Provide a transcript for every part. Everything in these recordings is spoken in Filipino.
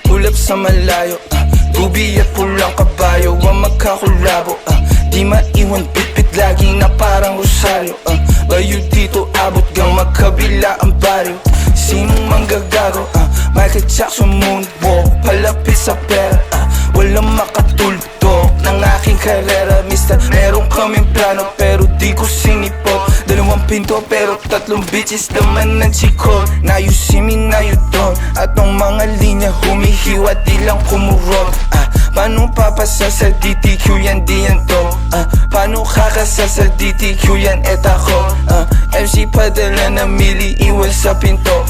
Ulap sa malayo, bubi at pulang kabayo ang magkakulabo. Di maiwan bitbit lagi na parang rosaryo. Layo dito abot gang magkabila ang baryo. Sinong manggagago? Michael Jackson moonwalk, palapit sa pera. Walang makatuldo ng aking karera. Mister, meron kaming plano pero di ko sinipot. Dalawang pinto pero tatlong bitches naman ng chikot. Now you see me, now you don't. At ang mga linya humihiwa di lang kumurot. Paano papasa sa DTQ yan di yan to? Paano kakasa sa DTQ yan et ako? MC padala na mili iwan sa pinto.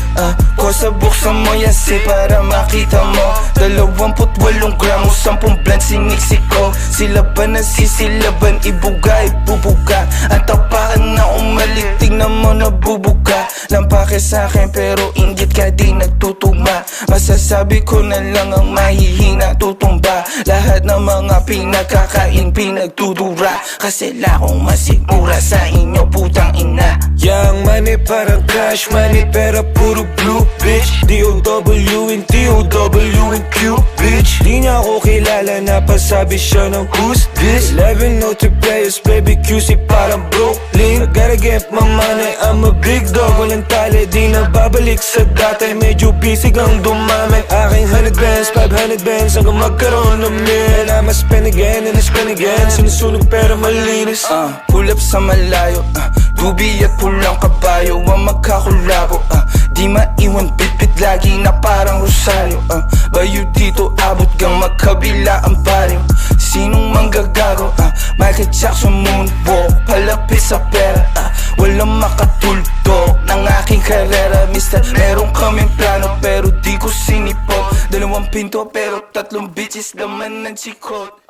Kosa buksan mo yan si para makita mo. 28 gramo, 10 bland siniksik ko. Sila ba nasisilaban, ibuga, ibubuga. Ang tapakan na umalik, tignan mo nabubuga. Lampake sa'kin pero inggit ka di nagtutugma. Masasabi ko na lang ang mahihina tutumba. Lahat ng mga pinagkakain pinagtudura. Kasi lakong masigura sa inyo putang ina. Young money parang cash money pera puro blue bitch. D-O-W and T-O-W and Q bitch. Di niya ako kilala napasabi siya ng who's this. 11 note players baby QC parang Brooklyn. I gotta get my money, I'm a big dog. Walang tali di na babalik sa dati. Medyo busy kang dumami. Aking 100 bands, 500 bands hanggang magkaroon ng mil. I'ma spend again and I spend again. Sinusunog pero malinis. Ulap sa malayo, dubi at pulang kabayo ang magkakulabo. Di maiwan bitbit lagi na parang rosaryo. Bayo dito abot gang magkabila ang baryo. Sinong manggagago? Michael Jackson moonwalk, palapit sa pera. Walang makatuldo ng aking karera. Mister, meron kaming plano pero di ko sinipot. Dalawang pinto pero tatlong bitches naman ng chikot.